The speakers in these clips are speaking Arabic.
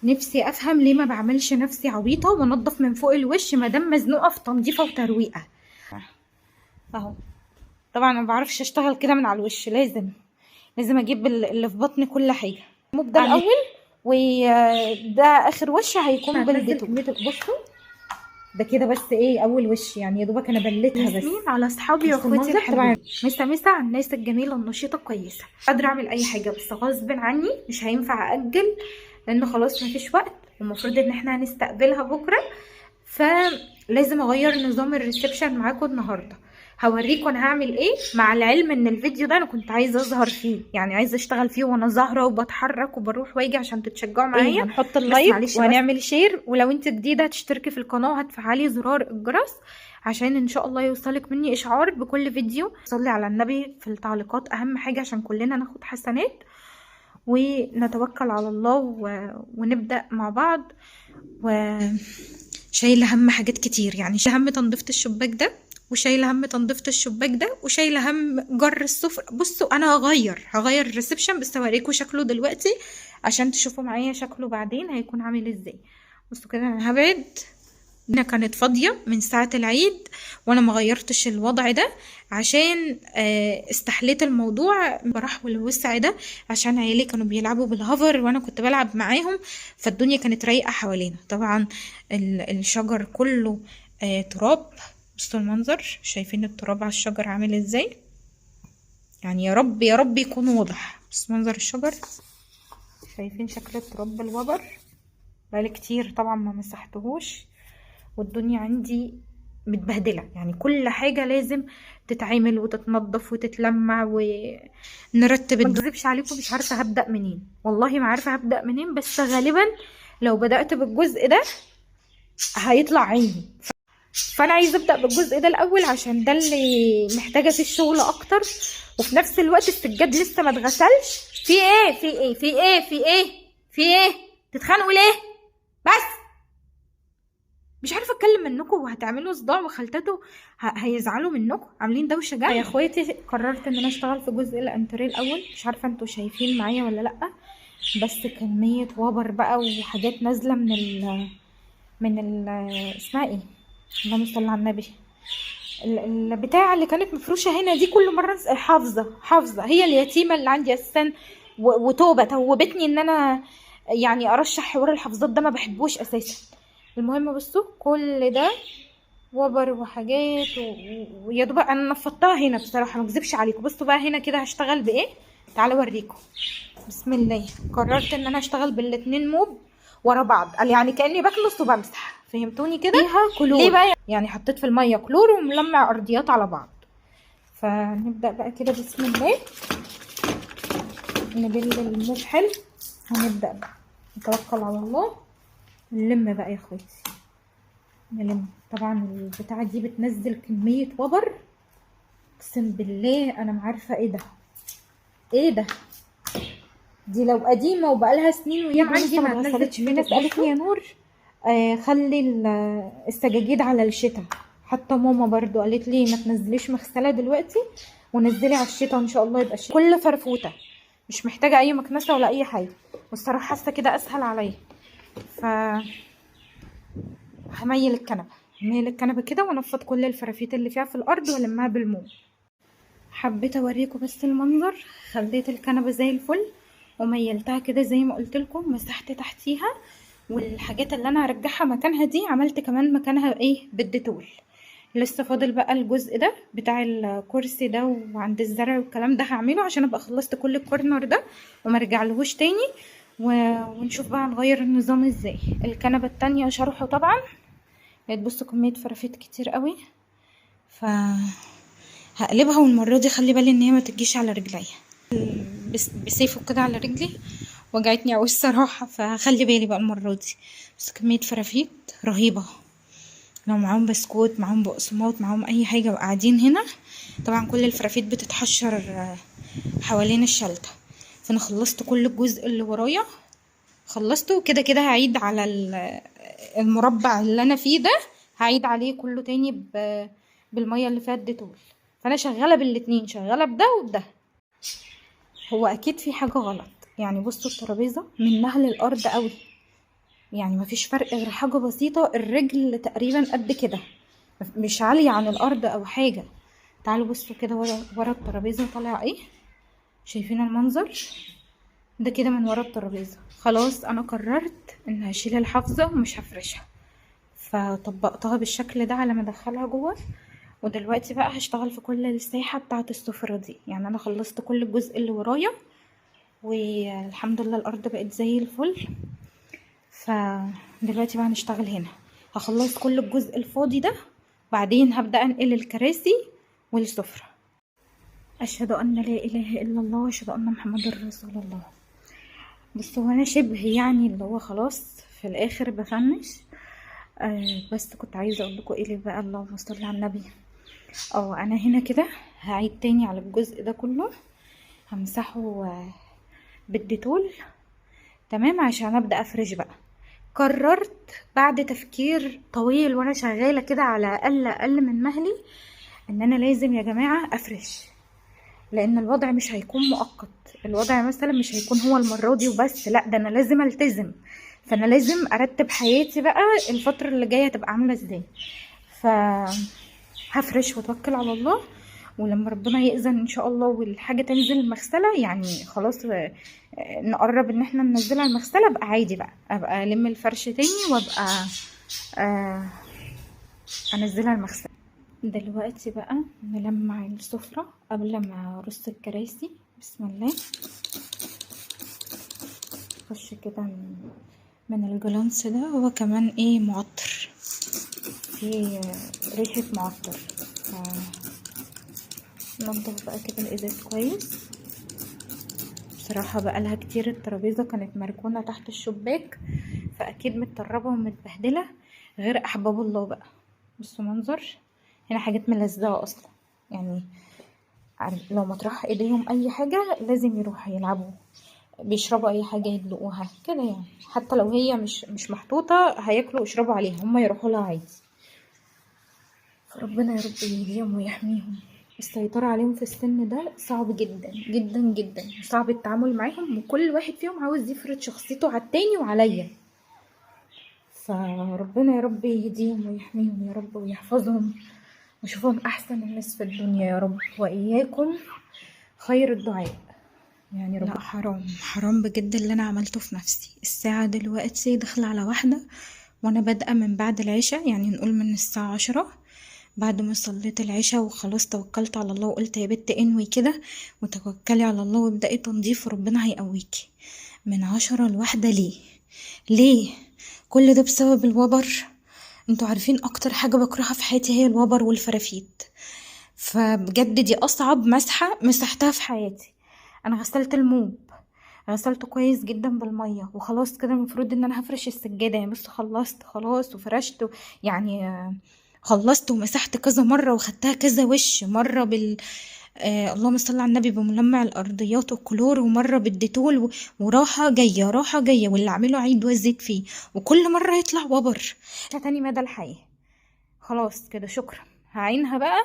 نفسي افهم ليه ما بعملش نفسي عبيطه وانضف من فوق الوش ما دام مزنوقه في تنظيفه وترويقه اهو. طبعا ما بعرفش اشتغل كده من على الوش، لازم اجيب اللي في بطني كل حاجه. ده الاول وده اخر وش هيكون بالديتول. بصوا ده كده بس ايه اول وش، يعني يا دوبك انا بليتها بس على اصحابي واخواتي الحلوين. مسا على الناس الجميله النشيطه الكويسه. قادره اعمل اي حاجه بس غصب عني مش هينفع اجل، لان خلاص مفيش وقت والمفروض ان احنا هنستقبلها بكره، فلازم اغير نظام الريسبشن معاكم النهارده. هوريكم انا هعمل ايه، مع العلم ان الفيديو ده انا كنت عايزه اظهر فيه، يعني عايزه اشتغل فيه وانا ظاهره وبتحرك وبروح واجي عشان تتشجعوا معايا. هنحط اللايك وهنعمل شير، ولو انت جديده هتشتركي في القناه وهتفعلي زرار الجرس عشان ان شاء الله يوصلك مني اشعار بكل فيديو. صلي على النبي في التعليقات اهم حاجه عشان كلنا ناخد حسنات، ونتوكل على الله ونبدا مع بعض. شايله هم حاجات كتير، يعني شايله هم تنظيفه الشباك ده، وشايله هم تنظيفه الشباك ده، وشايله هم جر السفر. بصوا انا هغير الريسبشن، بس هوريكم شكله دلوقتي عشان تشوفوا معايا شكله بعدين هيكون عامل ازاي. بصوا كده انا هبعد. هنا كانت فاضيه من ساعه العيد وانا ما غيرتش الوضع ده عشان استحليت الموضوع براح والوسع ده، عشان عيالي كانوا بيلعبوا بالهوفر وانا كنت بلعب معاهم، فالدنيا كانت رايقه حوالينا. طبعا الشجر كله تراب. بصوا المنظر، شايفين التراب على الشجر عامل ازاي؟ يعني يا رب يا رب يكون واضح. بس منظر الشجر، شايفين شكل التراب بالوبر؟ بقالي كتير طبعا ما مسحتهوش، والدنيا عندي متبهدله، يعني كل حاجه لازم تتعمل وتتنضف وتتلمع ونرتب. ما اكذبش عليكم مش عارفه هبدا منين، والله ما عارفه هبدا منين، بس غالبا لو بدات بالجزء ده هيطلع عيني، فانا عايزه ابدا بالجزء ده الاول عشان ده اللي محتاجه فيه الشغل اكتر، وفي نفس الوقت السجاد لسه ما اتغسلش. في ايه تتخانقوا ليه؟ بس مش عارفه اتكلم منكم وهتعملوا صداع، وخالتته هيزعلوا منكم عاملين دوشه جامده. يا اخواتي قررت ان انا اشتغل في جزء الانتريه الاول، مش عارفه انتوا شايفين معايا ولا لا، بس كميه وبر بقى وحاجات نازله من ال اسمها ايه، اللهم صل على النبي، البتاع اللي كانت مفروشه هنا دي كل مره حافظه هي اليتيمه اللي عندي اساسا، وتوبه توبتني ان انا يعني ارشح حوار الحفظات ده، ما بحبوش اساسا. المهم بصوا كل ده وبر وحاجات ويا دوب انا نفضتها هنا بصراحه، ما اكذبش عليكم. بصوا بقى هنا كده هشتغل بايه، تعالوا اوريكم. بسم الله، قررت ان انا اشتغل بالاتنين موب ورا بعض، قال يعني كاني بكنس وبمسح، فهمتوني كده؟ فيها كلور. ليه بقى؟ يعني حطيت في الميه كلور وملمع ارضيات على بعض. فنبدا بقى كده بسم الله، نبل الموب حلو، هنبدا بقى نتوكل على الله نلم بقى يا اخواتي، نلم. طبعا البتاعه دي بتنزل كميه وبر اقسم بالله انا ما عارفه ايه ده دي لو قديمه وبقالها سنين وهي عندي ما اتنزلتش. في ناس قالت لي يا نور خلي السجاجيد على الشتاء، حتى ماما برضو قالت لي ما تنزليش مغسله دلوقتي ونزلي على الشتاء ان شاء الله يبقى الشتاء كل فرفوته، مش محتاجه اي مكنسه ولا اي حاجه، والصراحه حاسه كده اسهل عليا. ف هميل الكنبه كده وانفض كل الفرافيت اللي فيها في الارض والمها بالموم. حبيت اوريكم بس المنظر، خليت الكنبه زي الفل وميلتها كده زي ما قلت لكم، مسحت تحتيها، والحاجات اللي انا هرجعها مكانها دي عملت كمان مكانها ايه بالديتول. لسه فاضل بقى الجزء ده بتاع الكرسي ده وعند الزرع والكلام ده هعمله عشان ابقى خلصت كل الكورنر ده وما ارجعلهوش تاني، ونشوف بقى هنغير النظام ازاي. الكنبه التانية شرحه طبعا، بتبصوا كميه فرافيت كتير قوي، ف هقلبها، والمره دي خلي بالي ان هي ما تجيش على رجليا، بسيفه كده على رجلي وجعتني قوي الصراحه، فخلي بالي بقى المره دي. بس كميه فرافيت رهيبه، لو معاهم بسكوت معاهم بقسماط معاهم اي حاجه وقاعدين هنا. طبعا كل الفرافيت بتتحشر حوالين الشلته، فانا خلصت كل الجزء اللي ورايا، خلصته كده كده. هعيد على المربع اللي انا فيه ده، هعيد عليه كله تاني بالميه اللي فيها الديتول، فانا شغاله بالاتنين، شغاله بده وبده. هو اكيد في حاجه غلط، يعني بصوا الترابيزه منها للارض قوي، يعني مفيش فرق غير حاجة بسيطة، الرجل تقريبا قد كده، مش عالية عن الارض او حاجة. تعالوا بصوا كده ورا الترابيزة طالع ايه، شايفين المنظر ده كده من ورا الترابيزة. خلاص انا قررت ان هشيل الحافظة ومش هفرشها، فطبقتها بالشكل ده على ما ادخلها جوه. ودلوقتي بقى هشتغل في كل الساحة بتاعة السفرة دي. يعني انا خلصت كل الجزء اللي ورايا والحمد لله الارض بقت زي الفل. فدلوقتي بقى هنشتغل هنا، هخلص كل الجزء الفاضي ده، بعدين هبدأ انقل الكراسي والسفرة. اشهد ان لا اله الا الله واشهد ان محمد رسول الله. بس هو انا شبه يعني اللي هو خلاص في الاخر بفنش. بس كنت عايزه اقول لكم ايه بقى، اللهم صل على النبي. انا هنا كده هعيد تاني على الجزء ده كله، همسحه بالديتول تمام عشان ابدا افرش بقى. قررت بعد تفكير طويل وانا شغاله كده على اقل من مهلي ان انا لازم يا جماعه افرش، لان الوضع مش هيكون مؤقت. الوضع مثلا مش هيكون هو المره دي وبس، لا ده انا لازم التزم. فانا لازم ارتب حياتي بقى الفتره اللي جايه هتبقى عامله ازاي. هفرش واتوكل على الله، ولما ربنا يأذن ان شاء الله والحاجه تنزل المغسله، يعني خلاص نقرب ان احنا ننزلها المغسله، ابقى عادي بقى، ابقى الم الفرش تاني وابقى انزلها المغسله. دلوقتي بقى نلمع السفرة قبل ما ارص الكراسي. بسم الله. خش كده من الجلانس ده، هو كمان ايه معطر، في ريحة معطر. ننضف بقى كده الازاز كويس. بصراحة بقى لها كتير الترابيزة كانت مركونة تحت الشباك، فاكيد متطربة ومتبهدلة، غير احباب الله بقى. بصوا منظر هنا، حاجات ملزقة اصلا، يعني لو مطرح ايديهم اي حاجة لازم يروحوا يلعبوا، بيشربوا اي حاجة يدلقوها كده، يعني حتى لو هي مش محطوطة هياكلوا ويشربوا عليها، هما يروحوا لها عادي. فربنا يا رب يهديهم ويحميهم. السيطرة عليهم في السن ده صعب جدا جدا جدا، صعب التعامل معاهم، وكل واحد فيهم عاوز يفرض شخصيته على التاني وعليا. فربنا يا رب يهديهم ويحميهم يا رب ويحفظهم، واشوفهم احسن الناس في الدنيا يا رب، واياكم خير الدعاء. يعني رب. لا حرام بجد اللي انا عملته في نفسي. الساعة دلوقتي داخلة على 1 وانا بادئة من بعد العشاء، يعني نقول من الساعة 10. بعد ما صليت العشاء وخلاص توكلت على الله وقلت يا بت انوي كده وتوكلي على الله وابدأي تنظيف وربنا هيقويكي. من 10 ل1 ليه كل ده؟ بسبب الوبر. انتوا عارفين اكتر حاجة بكرهها في حياتي هي الوبر والفرافيت، فبجد دي اصعب مسحتها في حياتي. انا غسلت الموب، غسلته كويس جدا بالميه وخلاص كده. المفروض ان انا هفرش السجاده، يعني بس خلصت خلاص وفرشته، يعني خلصت ومسحت كذا مره وخدتها كذا وش، مره اللهم صل على النبي بملمع الارضيات والكلور، ومره بالديتول، وراحه جايه راحه جايه، واللي اعمله عيد وازيد فيه، وكل مره يطلع وبر تاني مدى الحياه. خلاص كده شكرا، هعينها بقى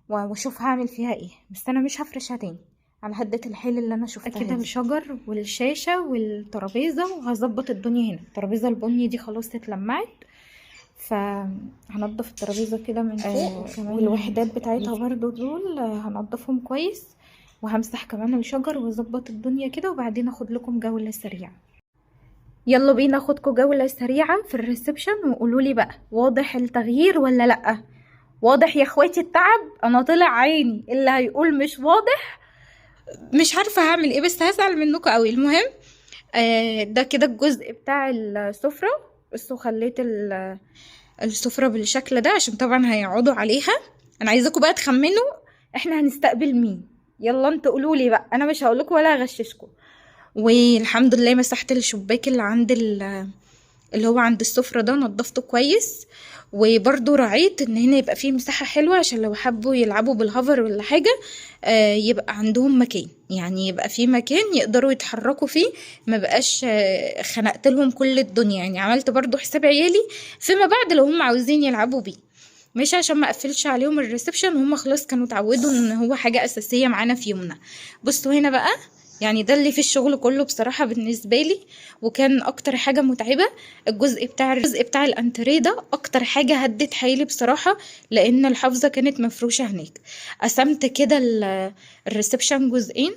واشوف هعمل فيها ايه، بس انا مش هفرشها تاني على هدة الحيل اللي انا شفتها كده. الشجر والشاشة والترابيزة، وهظبط الدنيا هنا. الترابيزة البني دي خلاص اتلمعت، فهنضف الترابيزة كده من فوق، والوحدات بتاعتها برضو دول هنضفهم كويس، وهمسح كمان الشجر واظبط الدنيا كده، وبعدين اخد لكم جولة سريعة. يلا بينا اخدكم جولة سريعة في الريسبشن، وقولولي بقى واضح التغيير ولا لأ؟ واضح يا اخواتي التعب، انا طلع عيني. اللي هيقول مش واضح مش عارفه هعمل ايه، بس هزعل منكم قوي. المهم ده كده الجزء بتاع السفره. بصوا خليت السفره بالشكل ده عشان طبعا هيقعدوا عليها. انا عايزاكم بقى تخمنوا احنا هنستقبل مين. يلا انتوا قولوا لي بقى، انا مش هقول لكم ولا هغششكم. والحمد لله مسحت الشباك اللي عند اللي هو عند السفرة ده، نضفته كويس، وبرضو راعيت ان هنا يبقى فيه مساحة حلوة عشان لو حبوا يلعبوا بالهوفر ولا حاجة يبقى عندهم مكان، يعني يبقى فيه مكان يقدروا يتحركوا فيه، ما بقاش خنقت لهم كل الدنيا. يعني عملت برضو حساب عيالي فيما بعد لو هم عاوزين يلعبوا بيه، مش عشان ما اقفلش عليهم الريسبشن، وهم خلاص كانوا اتعودوا ان هو حاجة اساسية معانا في يومنا. بصوا هنا بقى يعني ده اللي في الشغل كله بصراحة بالنسبة لي. وكان اكتر حاجة متعبة الجزء بتاع الانتريه ده، اكتر حاجة هدت حيلي بصراحة، لان الحافظة كانت مفروشة هناك. قسمت كده الريسبشن جزئين.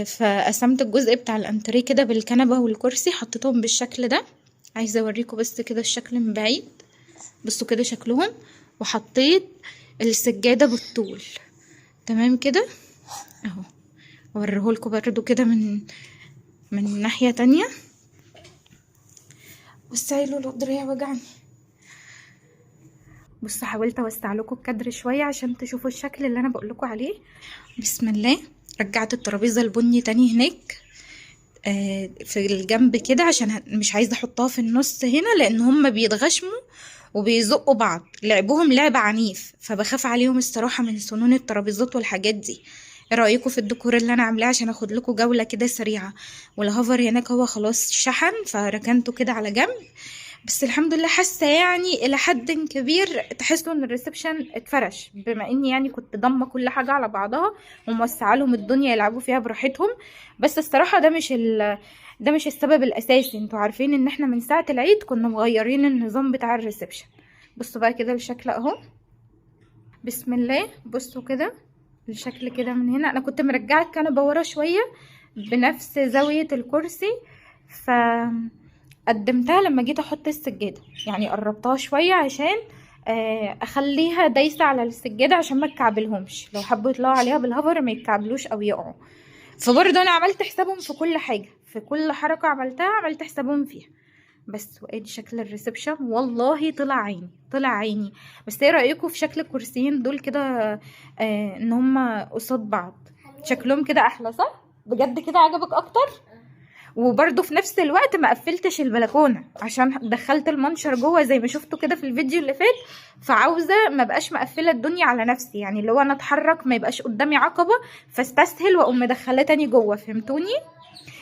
فقسمت الجزء بتاع الانتريه كده بالكنبة والكرسي، حطيتهم بالشكل ده. عايزة اوريكم بس كده الشكل من بعيد، بصوا كده شكلهم. وحطيت السجادة بالطول تمام كده اهو. اوريهولكوا برضو كده من ناحية تانية. بص عيلو القدرية وجعني. بص حاولت اوسع لكم الكادر شوية عشان تشوفوا الشكل اللي انا بقولكوا عليه. بسم الله. رجعت الترابيزة البني تاني هناك في الجنب كده، عشان مش عايزة احطها في النص هنا، لان هم بيتغشموا وبيزقوا بعض. لعبهم لعب عنيف، فبخاف عليهم الصراحة من سنون الترابيزات والحاجات دي. ايه رأيكم في الديكور اللي انا عاملاه عشان اخد لكم جولة كده سريعة؟ والهوفر هناك هو خلاص شحن، فركنته كده على جنب. بس الحمد لله حاسه يعني الى حد كبير تحسوا ان الريسبشن اتفرش، بما اني يعني كنت ضامه كل حاجه على بعضها وموسعه لهم الدنيا يلعبوا فيها براحتهم. بس الصراحه ده مش السبب الاساسي. انتوا عارفين ان احنا من ساعه العيد كنا مغيرين النظام بتاع الريسبشن. بصوا بقى كده الشكل اهو. بسم الله. بصوا كده الشكل كده من هنا. انا كنت مرجعه الكنبه ورا شويه بنفس زاويه الكرسي، ف قدمتها لما جيت احط السجاده، يعني قربتها شويه عشان اخليها دايسه على السجاده عشان ما تكعبلهمش، لو حبوا يطلعوا عليها بالهوفر ما يتكعبلوش او يقعوا. فبرضه انا عملت حسابهم في كل حاجه، في كل حركه عملتها عملت حسابهم فيها. بس وادي شكل الريسبشن. والله طلع عيني طلع عيني. بس ايه رايكم في شكل الكرسيين دول كده؟ ان هما قصاد بعض شكلهم كده احلى، صح؟ بجد كده عجبك اكتر؟ وبرده في نفس الوقت ما قفلتش البلكونه عشان دخلت المنشر جوه زي ما شفتوا كده في الفيديو اللي فات. فعاوزه ما بقاش مقفله الدنيا على نفسي، يعني اللي هو انا اتحرك ما يبقاش قدامي عقبه، فاستسهل واقوم مدخلاه تاني جوه. فهمتوني؟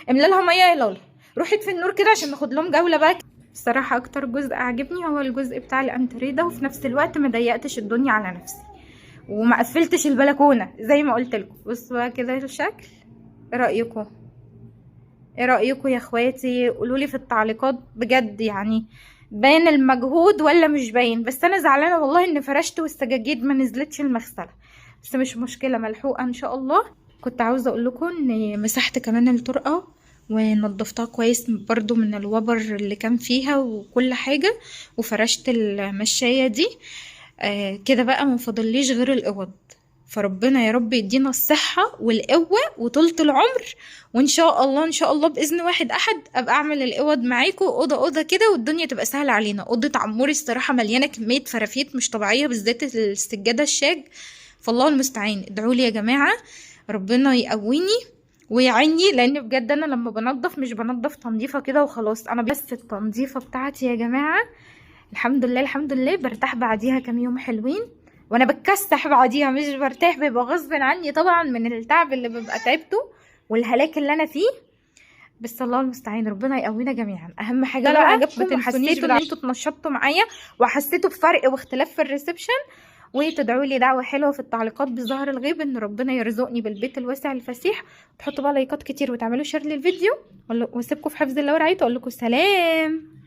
املا لها ميه يا لالا. روحي في النور كده عشان ناخد لهم جوله بقى. بصراحه اكتر جزء عجبني هو الجزء بتاع الانتريه ده، وفي نفس الوقت ما ضيقتش الدنيا على نفسي وما قفلتش البلكونه زي ما قلت لكم. بصوا بقى كده الشكل. ايه رايكم؟ ايه رأيكم يا اخواتي؟ قولولي في التعليقات بجد، يعني باين المجهود ولا مش باين؟ بس انا زعلانه والله ان فرشت والسجاجيد ما نزلتش المغسله، بس مش مشكله، ملحوقه ان شاء الله. كنت عاوزه اقول لكم ان مسحت كمان الطرقه ونضفتها كويس برضو من الوبر اللي كان فيها وكل حاجه، وفرشت المشايه دي. كده بقى ما فاضليش غير الاوض. فربنا يا رب يدينا الصحة والقوة وطولة العمر، وان شاء الله ان شاء الله بإذن واحد احد ابقى اعمل الاوض معاكم اوضة اوضة كده، والدنيا تبقى سهلة علينا. اوضة عموري الصراحة مليانة كمية فرافيت مش طبيعية، بالذات السجادة الشاج. فالله المستعان. ادعولي يا جماعة ربنا يقويني ويعيني، لان بجد انا لما بنضف مش بنضف تنظيفة كده وخلاص، انا بس التنظيفة بتاعتي يا جماعة الحمد لله الحمد لله برتاح بعديها كام يوم حلوين. وانا بتكسح بعديها مش برتاح، بيبقى غصب عني طبعا من التعب اللي ببقى تعبته والهلاك اللي انا فيه. بس الله المستعان، ربنا يقوينا جميعا. اهم حاجه لو عجبكم وحسيتوا ان انتوا اتنشطتوا معايا وحسيتوا بفرق واختلاف في الريسبشن، وتدعوا لي دعوه حلوه في التعليقات بظهر الغيب ان ربنا يرزقني بالبيت الواسع الفسيح. تحطوا بقى لايكات كتير وتعملوا شير للفيديو، واسيبكم في حفظ الله ورعايته. اقول لكم سلام.